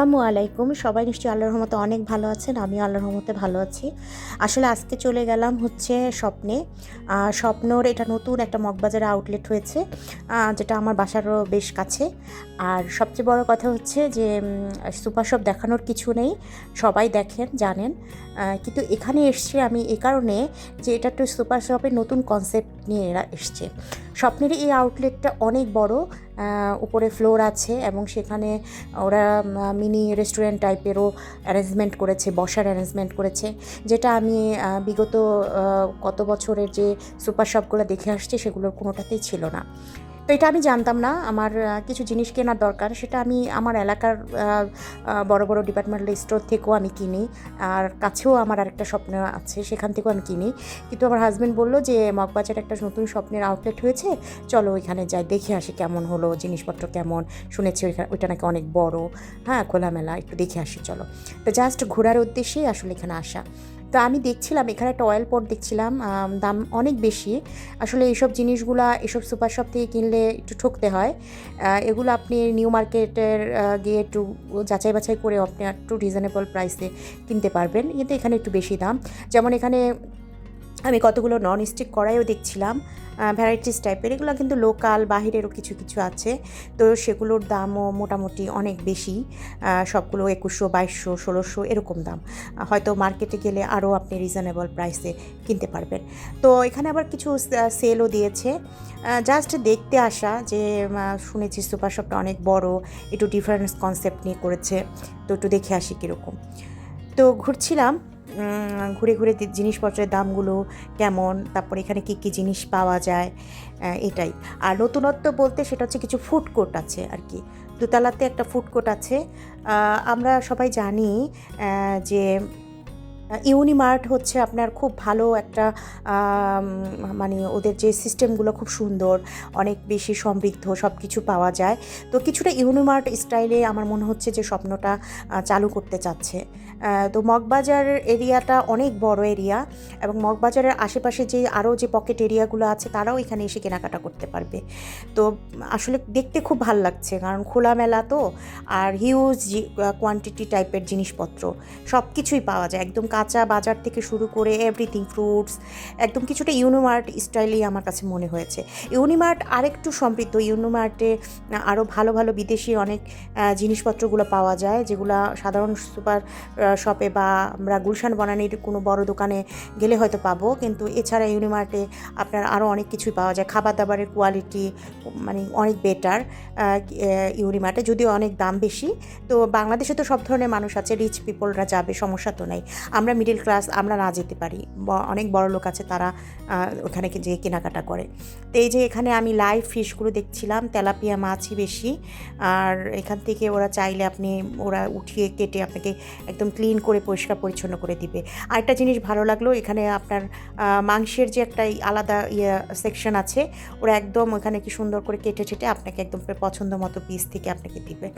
আসসালামু আলাইকুম। সবাই নিশ্চয়ই আল্লাহর রহমতে অনেক ভালো আছেন। আমিও আল্লাহর রহমতে ভালো আছি। আসলে আজকে চলে গেলাম হচ্ছে স্বপ্নে। স্বপ্নর এটা নতুন একটা মগবাজারে আউটলেট হয়েছে, যেটা আমার বাসারও বেশ কাছে। আর সবচেয়ে বড় কথা হচ্ছে যে সুপার শপ দেখানোর কিছু নেই, সবাই দেখেন জানেন। কিন্তু এখানে এসছি আমি এ কারণে যে এটা একটু সুপার শপের নতুন কনসেপ্ট নিয়ে এরা এসছে। স্বপ্নের এই আউটলেটটা অনেক বড়, উপরে ফ্লোর আছে এবং সেখানে ওরা মিনি রেস্টুরেন্ট টাইপেরও অ্যারেঞ্জমেন্ট করেছে, বসার অ্যারেঞ্জমেন্ট করেছে, যেটা আমি বিগত কত বছরের যে সুপার শপগুলো দেখে আসছি সেগুলোর কোনোটাতেই ছিল না। তো এটা আমি জানতাম না। আমার কিছু জিনিস কেনার দরকার, সেটা আমি আমার এলাকার বড় বড় ডিপার্টমেন্টাল স্টোর থেকেও আমি কিনি, আর কাছেও আমার আরেকটা স্বপ্ন আছে, সেখান থেকেও আমি কিনি। কিন্তু আমার হাজব্যান্ড বললো যে মগবাজারে একটা নতুন স্বপ্নের আউটলেট হয়েছে, চলো ওইখানে যাই, দেখে আসি কেমন হলো, জিনিসপত্র কেমন। শুনেছি ওইটা নাকি অনেক বড়, হ্যাঁ খোলামেলা, একটু দেখে আসি চলো। তো জাস্ট ঘোরার উদ্দেশ্যেই আসলে এখানে আসা। তো আমি দেখছিলাম এখানে একটা অয়েল পট দেখছিলাম, দাম অনেক বেশি। আসলে এইসব জিনিসগুলা এসব সুপার শপ থেকে কিনলে একটু ঠকতে হয়। এগুলো আপনি নিউ মার্কেটের গিয়ে একটু যাচাই বাছাই করে আপনি একটু রিজনেবল প্রাইসে কিনতে পারবেন, কিন্তু এখানে একটু বেশি দাম। যেমন এখানে আমি কতগুলো নন স্টিক কড়াইও দেখছিলাম, ভ্যারাইটিস টাইপের। এগুলো কিন্তু লোকাল, বাহিরেরও কিছু কিছু আছে। তো সেগুলোর দামও মোটামুটি অনেক বেশি, সবগুলো 2100, 2200, 1600 এরকম দাম। হয়তো মার্কেটে গেলে আরও আপনি রিজনেবল প্রাইসে কিনতে পারবেন। তো এখানে আবার কিছু সেলও দিয়েছে। জাস্ট দেখতে আসা যে শুনেছি সুপার শপটা অনেক বড়, একটু ডিফারেন্স কনসেপ্ট নিয়ে করেছে, তো একটু দেখে আসি কীরকম। তো ঘুরছিলাম, ঘুরে ঘুরে জিনিসপত্রের দামগুলো কেমন, তারপর এখানে কী কী জিনিস পাওয়া যায়, এটাই। আর নতুনত্ব বলতে সেটা হচ্ছে কিছু ফুড কোর্ট আছে আর কি। দোতলাতে একটা ফুড কোর্ট আছে। আমরা সবাই জানি যে ইউনিমার্ট হচ্ছে আপনার খুব ভালো একটা, মানে ওদের যে সিস্টেমগুলো খুব সুন্দর, অনেক বেশি সমৃদ্ধ, সব কিছু পাওয়া যায়। তো কিছুটা ইউনিমার্ট স্টাইলে আমার মনে হচ্ছে যে স্বপ্নটা চালু করতে চাচ্ছে। তো মগবাজার এরিয়াটা অনেক বড় এরিয়া, এবং মগবাজারের আশেপাশে যে আরও যে পকেট এরিয়াগুলো আছে তারাও এখানে এসে কেনাকাটা করতে পারবে। তো আসলে দেখতে খুব ভাল লাগছে, কারণ খোলামেলা তো, আর হিউজ কোয়ান্টিটি টাইপের জিনিসপত্র সব কিছুই পাওয়া যায়, একদম কাঁচা বাজার থেকে শুরু করে এভরিথিং, ফ্রুটস, একদম কিছুটা ইউনিমার্ট স্টাইলেই আমার কাছে মনে হয়েছে। ইউনিমার্ট আরেকটু সমৃদ্ধ, ইউনিমার্টে আরও ভালো ভালো বিদেশি অনেক জিনিসপত্রগুলো পাওয়া যায়, যেগুলো সাধারণ সুপার শপে বা আমরা গুলশান বনানীর কোনো বড় দোকানে গেলে হয়তো পাবো, কিন্তু এছাড়া ইউনিমার্টে আপনার আরও অনেক কিছুই পাওয়া যায়। খাবার দাবারের কোয়ালিটি মানে অনেক বেটার ইউনিমার্টে, যদিও অনেক দাম বেশি। তো বাংলাদেশে তো সব ধরনের মানুষ আছে, রিচ পিপলরা যাবে, সমস্যা তো নেই। আমরা মিডল ক্লাস, আমরা না যেতে পারি, অনেক বড় লোক আছে, তারা ওখানে যেয়ে কেনাকাটা করে। তো এই যে এখানে আমি লাইভ ফিশগুলো দেখছিলাম, তেলাপিয়া মাছই বেশি। আর এখান থেকে ওরা চাইলে ওরা উঠিয়ে কেটে আপনাকে একদম ক্লিন করে পরিষ্কার পরিচ্ছন্ন করে দিবে। আরেকটা জিনিস ভালো লাগলো, এখানে আপনার মাংসের যে একটা আলাদা সেকশন আছে, ওরা একদম ওখানে কি সুন্দর করে কেটে ছেটে আপনাকে একদম পছন্দ মতো পিস থেকে আপনাকে দিবে।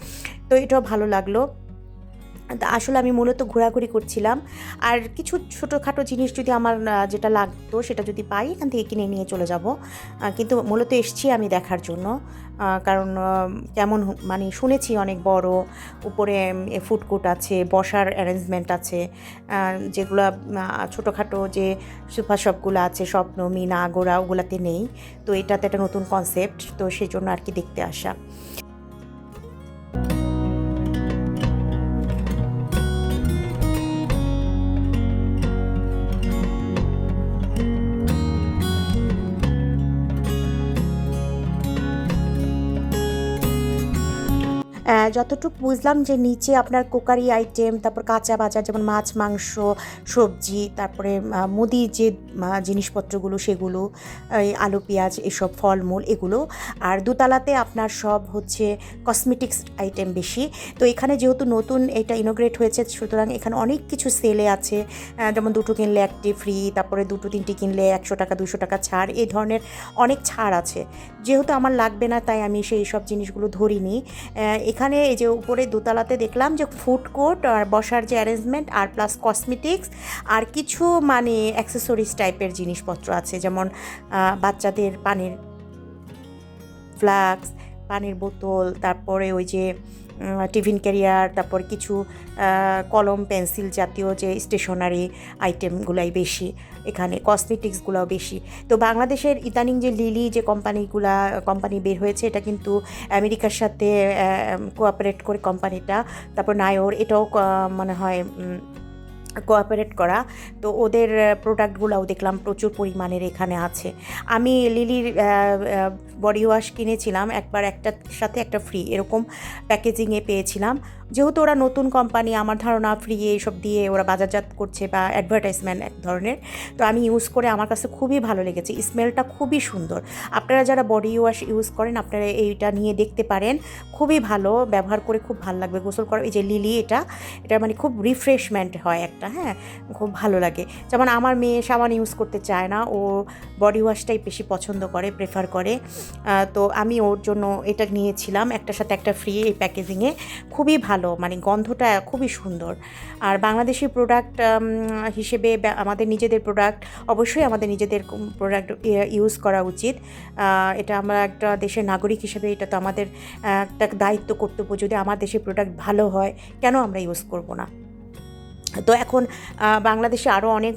তো এটাও ভালো লাগলো। আসলে আমি মূলত ঘোরাঘুরি করছিলাম, আর কিছু ছোটোখাটো জিনিস যদি আমার যেটা লাগতো সেটা যদি পাই এখান থেকে কিনে নিয়ে চলে যাব। কিন্তু মূলত এসছি আমি দেখার জন্য, কারণ কেমন মানে শুনেছি অনেক বড়, উপরে ফুড কোর্ট আছে, বসার অ্যারেঞ্জমেন্ট আছে, যেগুলো ছোটোখাটো যে সুপার শপগুলো আছে, স্বপ্ন, মিনা, আগোরা, ওগুলাতে নেই। তো এটাতে একটা নতুন কনসেপ্ট, তো সেই জন্য আর কি দেখতে আসা। যতটুকু বুঝলাম যে নিচে আপনার কুকারি আইটেম, তারপর কাঁচা বাজার যেমন মাছ, মাংস, সবজি, তারপরে মুদির যে জিনিসপত্রগুলো সেগুলো, এই আলু, পেঁয়াজ, এসব ফলমূল এগুলো। আর দোতলাতে আপনার সব হচ্ছে কসমেটিক্স আইটেম বেশি। তো এখানে যেহেতু নতুন এটা ইনোগ্রেট হয়েছে, সুতরাং এখানে অনেক কিছু সেলে আছে, যেমন 2টো কিনলে 1টি ফ্রি, তারপরে 2টো 3টি কিনলে 100 টাকা 200 টাকা ছাড়, এই ধরনের অনেক ছাড় আছে। যেহেতু আমার লাগবে না তাই আমি সেই সব জিনিসগুলো ধরিনি। এখানে এই যে উপরে দোতলাতে দেখলাম যে ফুড কোর্ট আর বসার যে অ্যারেঞ্জমেন্ট, আর প্লাস কসমেটিক্স, আর কিছু মানে অ্যাক্সেসরিজ টাইপের জিনিসপত্র আছে, যেমন বাচ্চাদের পানির ফ্লাস্ক, পানির বোতল, তারপরে ওই যে টিফিন ক্যারিয়ার, তারপর কিছু কলম পেন্সিল জাতীয় যে স্টেশনারি আইটেমগুলাই বেশি, এখানে কসমেটিক্সগুলোও বেশি। তো বাংলাদেশের ইদানিং যে লিলি যে কোম্পানি বের হয়েছে, এটা কিন্তু আমেরিকার সাথে কোঅপারেট করে কোম্পানিটা, তারপর নায়োর এটাও মনে হয় কোঅপারেট করা। তো ওদের প্রোডাক্টগুলোও দেখলাম প্রচুর পরিমাণের এখানে আছে। আমি লিলির বডি ওয়াশ কিনেছিলাম, একবার একটার সাথে একটা ফ্রি এরকম প্যাকেজিংয়ে পেয়েছিলাম। যেহেতু ওরা নতুন কোম্পানি, আমার ধারণা ফ্রি এইসব দিয়ে ওরা বাজারজাত করছে বা অ্যাডভার্টাইজমেন্ট এক ধরনের। তো আমি ইউজ করে আমার কাছে খুবই ভালো লেগেছে, স্মেলটা খুবই সুন্দর। আপনারা যারা বডি ওয়াশ ইউজ করেন আপনারা এইটা নিয়ে দেখতে পারেন, খুবই ভালো, ব্যবহার করে খুব ভালো লাগবে গোসল করা। এই যে লিলি এটা মানে খুব রিফ্রেশমেন্ট হয় একটা, হ্যাঁ, খুব ভালো লাগে। যেমন আমার মেয়ে সাবান ইউজ করতে চায় না, ও বডি ওয়াশটাই বেশি পছন্দ করে, প্রেফার করে। তো আমি ওর জন্য এটা নিয়েছিলাম, একটার সাথে একটা ফ্রি এই প্যাকেজিংয়ে, খুবই ভালো, মানে গন্ধটা খুবই সুন্দর। আর বাংলাদেশি প্রোডাক্ট হিসেবে আমাদের নিজেদের প্রোডাক্ট, অবশ্যই আমাদের নিজেদের প্রোডাক্ট ইউজ করা উচিত। এটা আমরা একটা দেশের নাগরিক হিসেবে এটা তো আমাদের একটা দায়িত্ব, কর্তব্য। যদি আমার দেশের প্রোডাক্ট ভালো হয়, কেন আমরা ইউজ করব না? তো এখন বাংলাদেশে আরও অনেক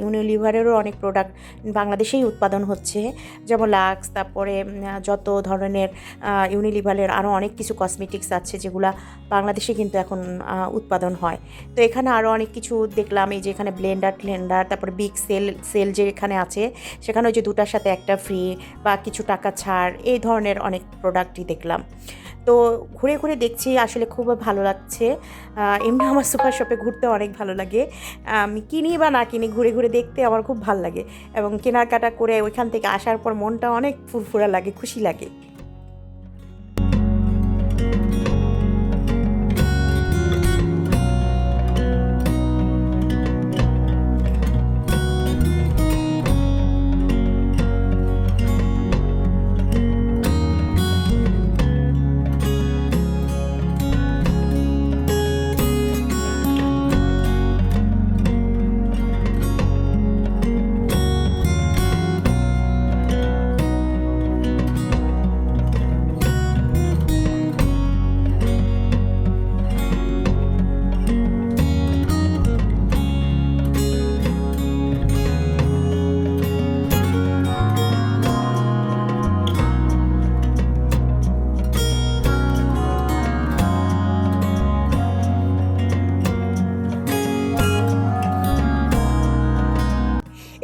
ইউনিলিভারেরও অনেক প্রোডাক্ট বাংলাদেশেই উৎপাদন হচ্ছে, যেমন লাক্স, তারপরে যত ধরনের ইউনিলিভারের আরও অনেক কিছু কসমেটিক্স আছে যেগুলা বাংলাদেশে কিন্তু এখন উৎপাদন হয়। তো এখানে আরও অনেক কিছু দেখলাম, এই যে এখানে ব্লেন্ডার, তারপরে বিগ সেল যে এখানে আছে, সেখানে ওই যে দুটার সাথে একটা ফ্রি বা কিছু টাকা ছাড়, এই ধরনের অনেক প্রোডাক্টই দেখলাম। তো ঘুরে ঘুরে দেখছি, আসলে খুব ভালো লাগছে। এমনি আমার সুপার শপে ঘুরতে অনেক ভালো লাগে, আমি কিনি বা না কিনি, ঘুরে ঘুরে দেখতে আমার খুব ভালো লাগে, এবং কেনাকাটা করে ওইখান থেকে আসার পর মনটা অনেক ফুরফুরা লাগে, খুশি লাগে।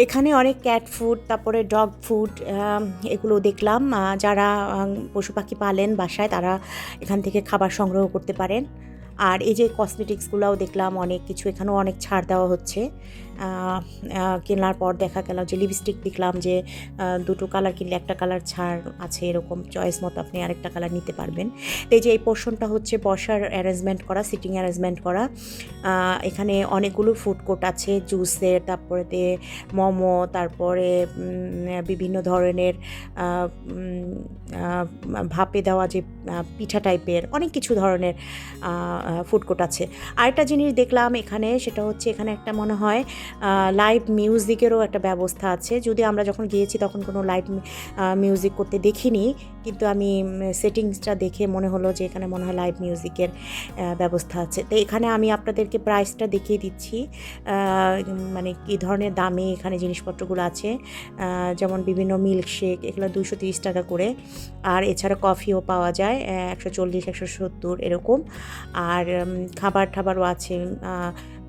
এখানে অনেক ক্যাট ফুড, তারপরে ডগ ফুড, এগুলো দেখলাম। যারা পশু পাখি পালেন বাসায়, তারা এখান থেকে খাবার সংগ্রহ করতে পারেন। আর এই যে কসমেটিক্সগুলোও দেখলাম, অনেক কিছু এখানেও অনেক ছাড় দেওয়া হচ্ছে। কেনার পর দেখা গেল যে লিপস্টিক দেখলাম যে দুটো কালার কিনলে একটা কালার ছাড় আছে, এরকম চয়েস মতো আপনি আরেকটা কালার নিতে পারবেন। তো এই যে এই পোর্শনটা হচ্ছে বসার অ্যারেঞ্জমেন্ট করা, সিটিং অ্যারেঞ্জমেন্ট করা। এখানে অনেকগুলো ফুড কোর্ট আছে, জুসের, তারপরে মোমো, তারপরে বিভিন্ন ধরনের ভাপে দেওয়া যে পিঠা টাইপের অনেক কিছু ধরনের ফুড কোর্ট আছে। আরেকটা জিনিস দেখলাম এখানে, সেটা হচ্ছে এখানে একটা মনে হয় লাইভ মিউজিকেরও একটা ব্যবস্থা আছে। যদি আমরা যখন গিয়েছি তখন কোনো লাইভ মিউজিক করতে দেখিনি, কিন্তু আমি সেটিংসটা দেখে মনে হলো যে এখানে মনে হয় লাইভ মিউজিকের ব্যবস্থা আছে। তো এখানে আমি আপনাদেরকে প্রাইসটা দেখিয়ে দিচ্ছি, মানে কী ধরনের দামে এখানে জিনিসপত্রগুলো আছে। যেমন বিভিন্ন মিল্কশেক, এগুলো 230 টাকা করে, আর এছাড়া কফিও পাওয়া যায় 140, 170 এরকম। আর খাবারও আছে,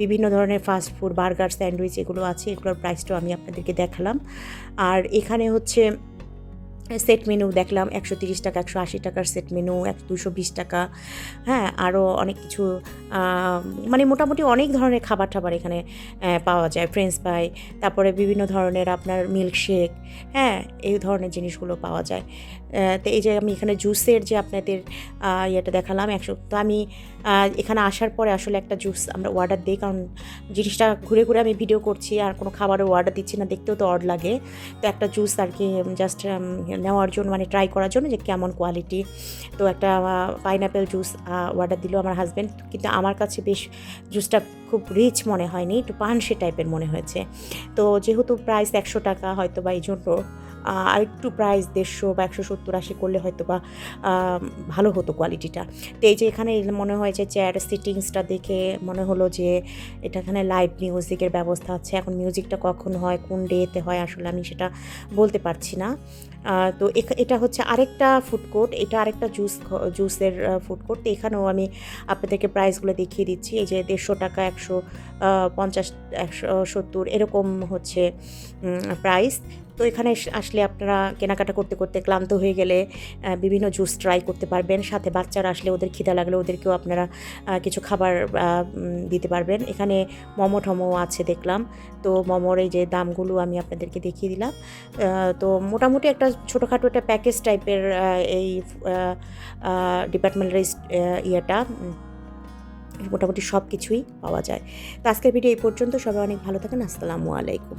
বিভিন্ন ধরনের ফাস্ট ফুড, বার্গার, স্যান্ডউইচ এগুলো আছে, এগুলোর প্রাইসটাও আমি আপনাদেরকে দেখালাম। আর এখানে হচ্ছে সেট মেনু দেখলাম 130 টাকা, 180 টাকার সেট মেনু, 220 টাকা, হ্যাঁ, আরও অনেক কিছু, মানে মোটামুটি অনেক ধরনের খাবার এখানে পাওয়া যায়, ফ্রেঞ্চ ফ্রাই, তারপরে বিভিন্ন ধরনের আপনার মিল্কশেক, হ্যাঁ, এই ধরনের জিনিসগুলো পাওয়া যায়। তো এই যে আমি এখানে জুসের যে আপনাদের ইয়েটা দেখালাম 100, তো আমি এখানে আসার পরে আসলে একটা জুস আমরা অর্ডার দিই, কারণ জিনিসটা ঘুরে ঘুরে আমি ভিডিও করছি আর কোনো খাবারের অর্ডার দিচ্ছি না, দেখতেও তো অড লাগে। তো একটা জুস আর কি জাস্ট নেওয়ার জন্য, মানে ট্রাই করার জন্য যে কেমন কোয়ালিটি। তো একটা পাইনঅ্যাপেল জুস অর্ডার দিল আমার হাজব্যান্ড, কিন্তু আমার কাছে বেশ জুসটা খুব রিচ মনে হয়নি, একটু পানসে টাইপের মনে হয়েছে। তো যেহেতু প্রাইস 100 টাকা, হয়তো বা এই জন্য আরেকটু প্রাইস 150 বা 170 70-80 করলে হয়তো বা ভালো হতো কোয়ালিটিটা। তো এই যে এখানে মনে হয় যে চেয়ার সিটিংসটা দেখে মনে হলো যে এটা এখানে লাইভ মিউজিকের ব্যবস্থা আছে। এখন মিউজিকটা কখন হয়, কোন ডেতে হয় আসলে আমি সেটা বলতে পারছি না। তো এটা হচ্ছে আরেকটা ফুড কোর্ট, এটা আরেকটা জুসের ফুড কোর্ট। তো এখানেও আমি আপনাদেরকে প্রাইসগুলো দেখিয়ে দিচ্ছি। এই যে ৳150, 150, 170 এরকম হচ্ছে প্রাইস। তো এখানে আসলে আপনারা কেনাকাটা করতে করতে ক্লান্ত হয়ে গেলে বিভিন্ন জুস ট্রাই করতে পারবেন। সাথে বাচ্চারা আসলে ওদের খিদা লাগলে ওদেরকেও আপনারা কিছু খাবার দিতে পারবেন। এখানে মোমো-টোমো আছে দেখলাম। তো মোমোর এই যে দামগুলো আমি আপনাদেরকে দেখিয়ে দিলাম। তো মোটামুটি একটা ছোটোখাটো একটা প্যাকেজ টাইপের এই ডিপার্টমেন্টাল ইয়েটা মোটামুটি সব কিছুই পাওয়া যায়। তো আজকের ভিডিও এই পর্যন্ত। সবাই অনেক ভালো থাকেন। আসসালামু আলাইকুম।